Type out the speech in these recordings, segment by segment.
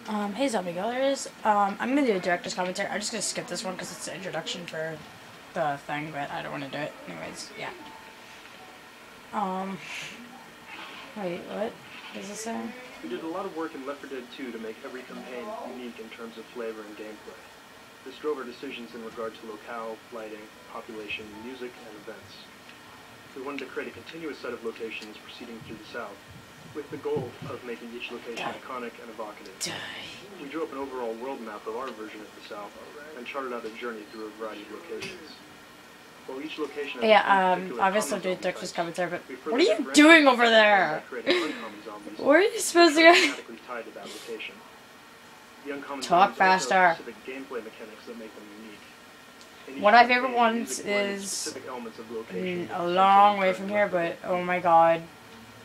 Hey Zombie Goers. I'm gonna do a director's commentary. I'm just gonna skip this one because it's the introduction for the thing, but I don't want to do it. Anyways, yeah. Wait, what does it say? We did a lot of work in Left 4 Dead 2 to make every campaign unique in terms of flavor and gameplay. This drove our decisions in regard to locale, lighting, population, music, and events. We wanted to create a continuous set of locations proceeding through the South, with the goal of making each location iconic and evocative. We drew up an overall world map of our version of the South and charted out a journey through a variety of locations. While each location obviously I'm doing director's commentary, but what are you doing over there? Where are you supposed to go? Talk faster. One of my favorite ones is a long way from here, but oh my god.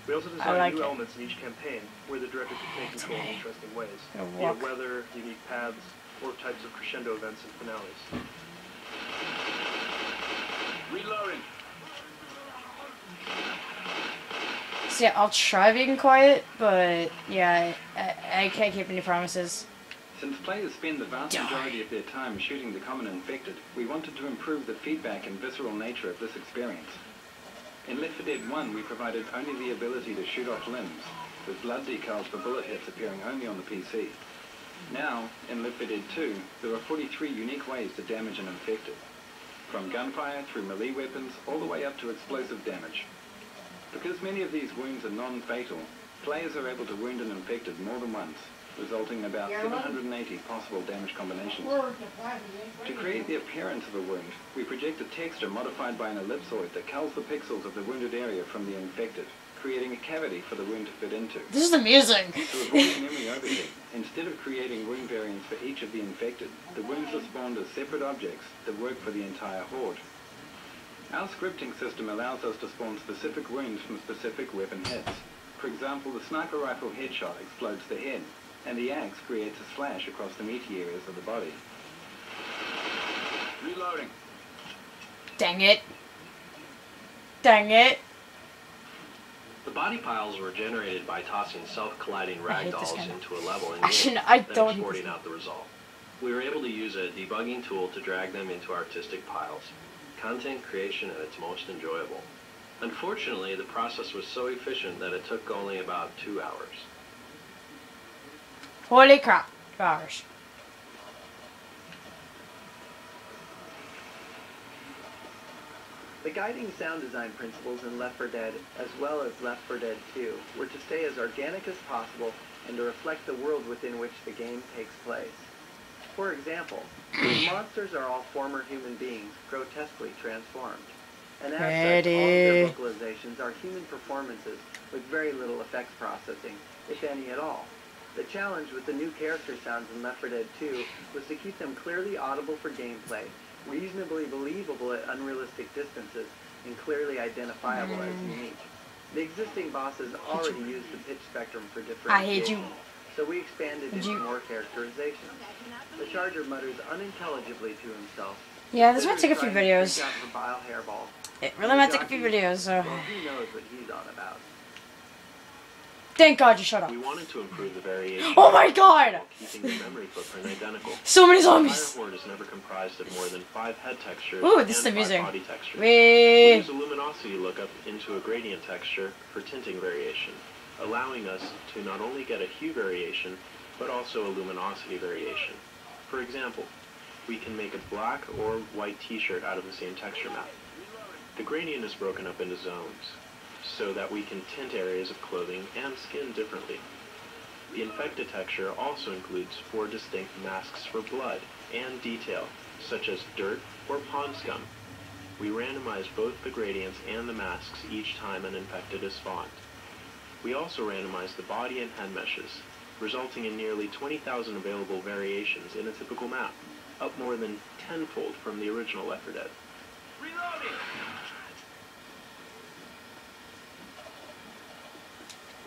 We also designed new elements in each campaign where the director could take control in interesting ways, via weather, unique paths, or types of crescendo events and finales. Reloading. So yeah, I'll try being quiet, but yeah, I can't keep any promises. Since players spend the vast majority of their time shooting the common infected, we wanted to improve the feedback and visceral nature of this experience. In Left 4 Dead 1, we provided only the ability to shoot off limbs, with blood decals for bullet hits appearing only on the PC. Now, in Left 4 Dead 2, there are 43 unique ways to damage an infected, from gunfire through melee weapons all the way up to explosive damage. Because many of these wounds are non-fatal, players are able to wound an infected more than once, resulting in about 780 possible damage combinations. To create the appearance of a wound, we project a texture modified by an ellipsoid that culls the pixels of the wounded area from the infected, creating a cavity for the wound to fit into. This is amusing. To avoid memory overhead, instead of creating wound variants for each of the infected, the wounds are spawned as separate objects that work for the entire horde. Our scripting system allows us to spawn specific wounds from specific weapon hits. For example, the sniper rifle headshot explodes the head, and the axe creates a slash across the meaty areas of the body. Reloading. Dang it. Dang it. The body piles were generated by tossing self-colliding ragdolls into a level and then exporting out the result. We were able to use a debugging tool to drag them into artistic piles. Content creation at its most enjoyable. Unfortunately, the process was so efficient that it took only about 2 hours. Holy crap. 2 hours. The guiding sound design principles in Left 4 Dead, as well as Left 4 Dead 2, were to stay as organic as possible and to reflect the world within which the game takes place. For example, the monsters are all former human beings, grotesquely transformed. And as such, all of their vocalizations are human performances with very little effects processing, if any at all. The challenge with the new character sounds in Left 4 Dead 2 was to keep them clearly audible for gameplay, reasonably believable at unrealistic distances, and clearly identifiable as unique. The existing bosses already used the pitch spectrum for differentiation, so we expanded into more characterization. The Charger mutters unintelligibly to himself. Yeah, this might take a few videos. Hairball. It really might take a few videos, so... Well, he knows what he's on about. Thank God you shut up. We wanted to improve the variation. Oh my god! Keeping the memory footprint identical. So many zombies! The Horde is never comprised of more than 5 head textures Ooh, this is and 5 amusing. body textures. We use a luminosity lookup into a gradient texture for tinting variation, allowing us to not only get a hue variation, but also a luminosity variation. For example, we can make a black or white t-shirt out of the same texture map. The gradient is broken up into zones, so that we can tint areas of clothing and skin differently. The infected texture also includes 4 distinct masks for blood and detail, such as dirt or pond scum. We randomize both the gradients and the masks each time an infected is spawned. We also randomize the body and head meshes, resulting in nearly 20,000 available variations in a typical map, up more than tenfold from the original Left 4 Dead. Reloading.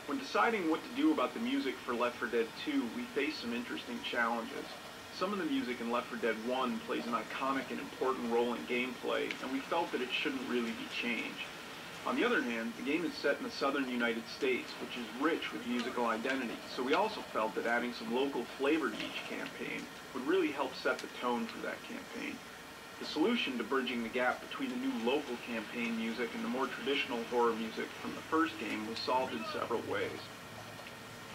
When deciding what to do about the music for Left 4 Dead 2, we faced some interesting challenges. Some of the music in Left 4 Dead 1 plays an iconic and important role in gameplay, and we felt that it shouldn't really be changed. On the other hand, the game is set in the southern United States, which is rich with musical identity, so we also felt that adding some local flavor to each campaign would really help set the tone for that campaign. The solution to bridging the gap between the new local campaign music and the more traditional horror music from the first game was solved in several ways.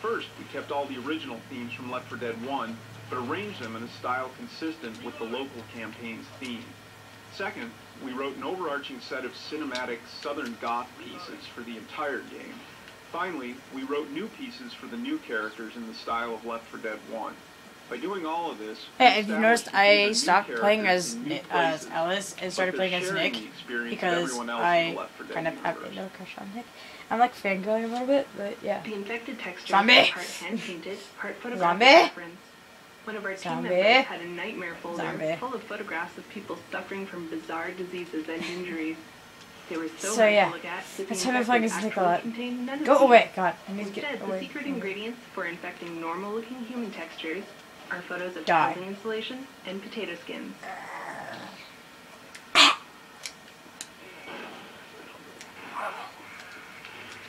First, we kept all the original themes from Left 4 Dead 1, but arranged them in a style consistent with the local campaign's theme. Second, we wrote an overarching set of cinematic Southern Goth pieces for the entire game. Finally, we wrote new pieces for the new characters in the style of Left 4 Dead 1. By doing all of this, hey, if you noticed, I stopped playing as Ellis and started playing as Nick because I kind of have a no crush on Nick. I'm like fangirling a little bit, but yeah. The infected textures Zombie. are part hand-painted, part photographic Zombie. reference. One of our team Zombie. members had a nightmare folder Zombie. full of photographs of people suffering from bizarre diseases and injuries. They were so So, hard yeah. to look at that That's the how I'm playing infected as Nick a actually lot. contained none of Go these. away, God. I need to get Instead, the away. secret ingredients for infecting normal-looking human textures are photos of Die. housing insulation and potato skins.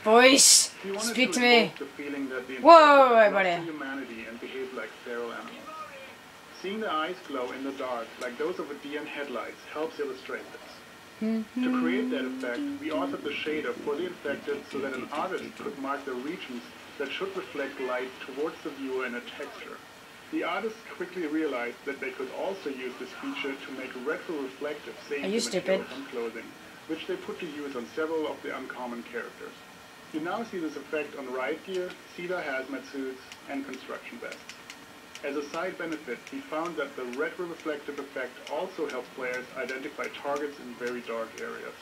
Voice, We wanted speak to to me. evoke the feeling that the Whoa, infected buddy. lost humanity and behaved like feral animals. Seeing the eyes glow in the dark like those of a deer in headlights helps illustrate this. To create that effect, we authored the shader for the infected so that an artist could mark the regions that should reflect light towards the viewer in a texture. The artists quickly realized that they could also use this feature to make retro-reflective Are you safety stupid? materials on clothing, which they put to use on several of the uncommon characters. You now see this effect on riot gear, Cedar hazmat suits, and construction vests. As a side benefit, we found that the retro-reflective effect also helps players identify targets in very dark areas.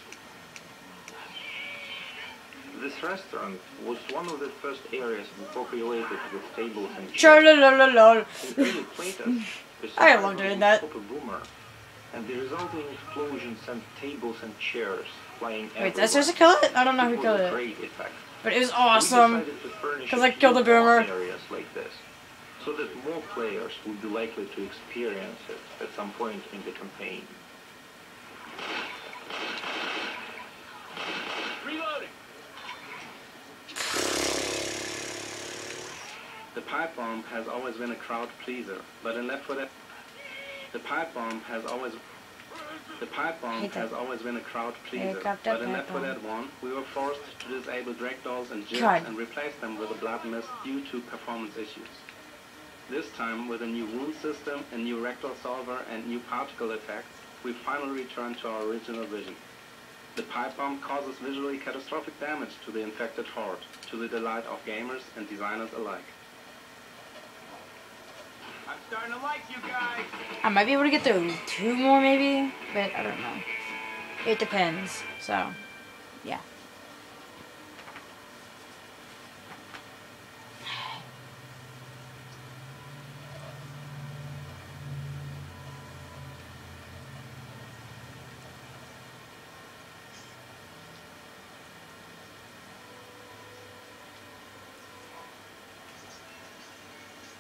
This restaurant was one of the first areas populated with tables and chairs. Cha-la-la-la-la. In early playtests, the I survivors love doing would that. pop a boomer, and the resulting explosions sent tables and chairs flying everywhere. Wait, did I seriously kill it? I don't know who It was killed a it. great effect. But it was We awesome. decided to furnish 'Cause a I killed few the boomer. more areas like this, so that more players would be likely to experience it at some point in the campaign. Reloading! The pipe bomb has always been a crowd pleaser, but in Left 4 Dead, the pipe bomb has always been a crowd pleaser, got that but in pipe Left 4 bomb. Dead 1, we were forced to disable ragdolls and jigs God. and replace them with a blood mist due to performance issues. This time, with a new wound system, a new ragdoll solver, and new particle effects, we finally returned to our original vision. The pipe bomb causes visually catastrophic damage to the infected horde, to the delight of gamers and designers alike. I'm starting to like you guys! I might be able to get through 2 more maybe, but I don't know. It depends. So, yeah.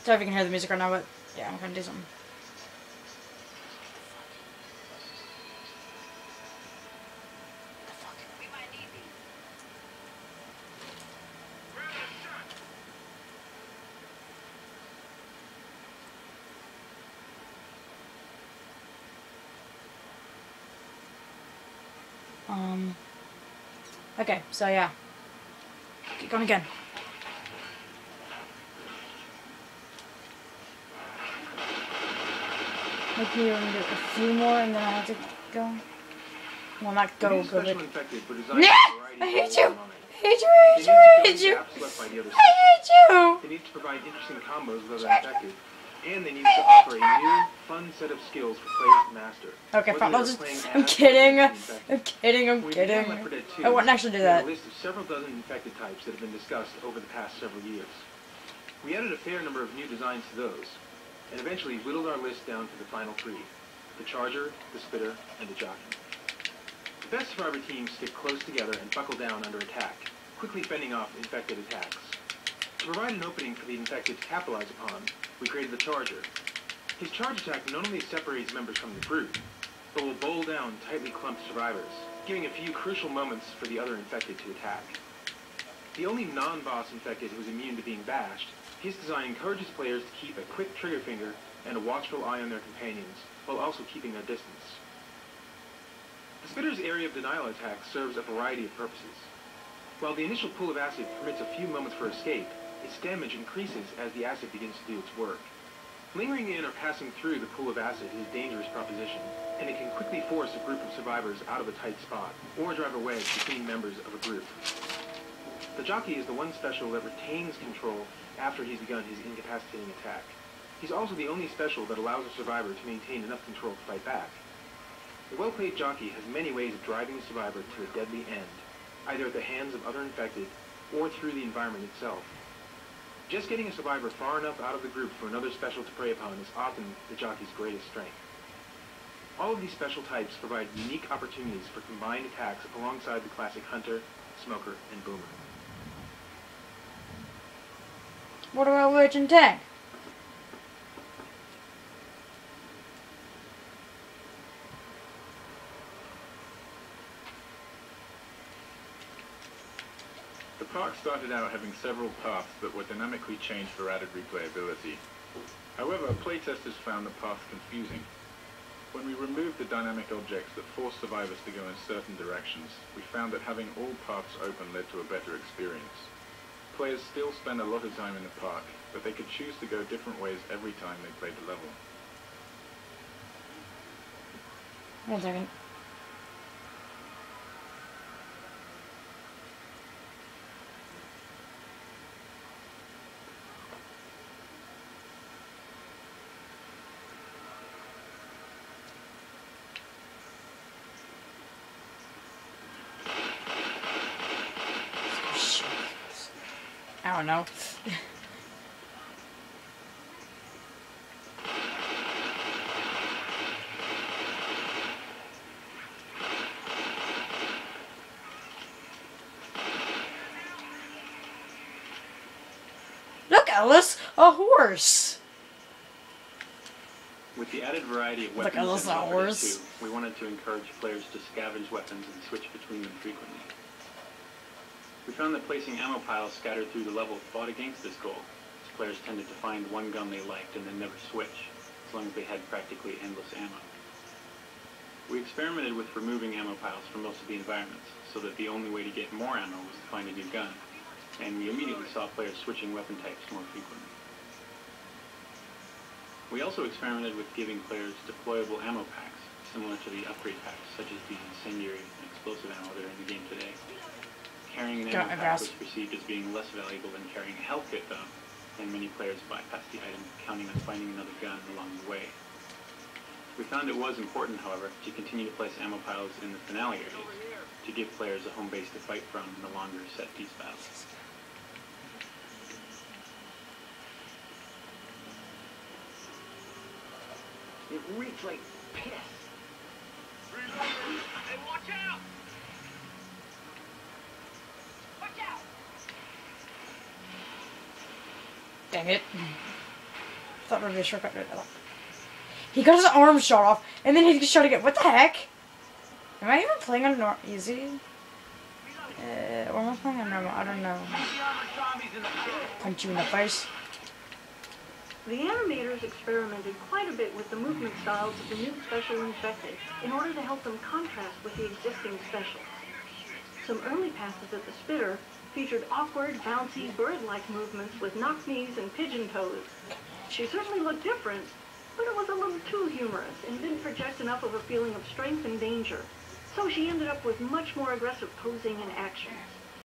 Sorry if you can hear the music right now, but yeah, I'm gonna do something. Okay, so yeah. Keep going again. Maybe we're gonna do a few more and then I have to go. Well, not go, These go, special but... infected were designed Nah! for a variety I of hate you! roles I hate you, I hate you, I hate you! gaps left by the other I hate you! They need to provide interesting combos with other infected, and they need to offer a new, fun set of skills for players to master. Okay, Whether fine, they're I'll just... playing I'm as kidding. or I'm infected. kidding, I'm When we began kidding. Left 4 Dead 2, I wouldn't actually do we had that. a list of several dozen infected types that have been discussed over the past several years. We added a fair number of new designs to those, and eventually whittled our list down to the final 3. The Charger, the Spitter, and the Jockey. The best survivor teams stick close together and buckle down under attack, quickly fending off infected attacks. To provide an opening for the infected to capitalize upon, we created the Charger. His charge attack not only separates members from the group, but will bowl down tightly clumped survivors. giving a few crucial moments for the other infected to attack. The only non-boss infected who is immune to being bashed, his design encourages players to keep a quick trigger finger and a watchful eye on their companions, while also keeping their distance. The Spitter's area of denial attack serves a variety of purposes. While the initial pool of acid permits a few moments for escape, its damage increases as the acid begins to do its work. Lingering in or passing through the pool of acid is a dangerous proposition, and it can quickly force a group of survivors out of a tight spot, or drive a wedge between members of a group. The jockey is the one special that retains control after he's begun his incapacitating attack. He's also the only special that allows a survivor to maintain enough control to fight back. The well-played jockey has many ways of driving the survivor to a deadly end, either at the hands of other infected or through the environment itself. Just getting a survivor far enough out of the group for another special to prey upon is often the jockey's greatest strength. All of these special types provide unique opportunities for combined attacks alongside the classic hunter, smoker, and boomer. What about Witch and Tank? The park started out having several paths that were dynamically changed for added replayability. However, playtesters found the path confusing. When we removed the dynamic objects that forced survivors to go in certain directions, we found that having all paths open led to a better experience. Players still spend a lot of time in the park, but they could choose to go different ways every time they played the level. 1 second. I don't know. Look, Ellis, a horse. With the added variety of weapons Look, Ellis, a horse. we wanted to encourage players to scavenge weapons and switch between them frequently. We found that placing ammo piles scattered through the level fought against this goal, as players tended to find one gun they liked and then never switch, as long as they had practically endless ammo. We experimented with removing ammo piles from most of the environments, so that the only way to get more ammo was to find a new gun, and we immediately saw players switching weapon types more frequently. We also experimented with giving players deployable ammo packs, similar to the upgrade packs, such as the incendiary and explosive ammo that are in the game today. Carrying an ammo pack was perceived as being less valuable than carrying a health kit, though, and many players bypassed the item, counting on finding another gun along the way. We found it was important, however, to continue to place ammo piles in the finale areas, to give players a home base to fight from in the longer set-piece battles. It reeks like piss. Hey, watch out! Watch out! Dang it. Thought maybe a shortcut. He got his arm shot off, and then he shot again. What the heck? Am I even playing on easy? Or am I playing on normal? I don't know. Punch you in the face. The animators experimented quite a bit with the movement styles of the new special infected in order to help them contrast with the existing specials. Some early passes at the Spitter featured awkward, bouncy, bird-like movements with knock knees and pigeon toes. She certainly looked different, but it was a little too humorous and didn't project enough of a feeling of strength and danger. So she ended up with much more aggressive posing and actions.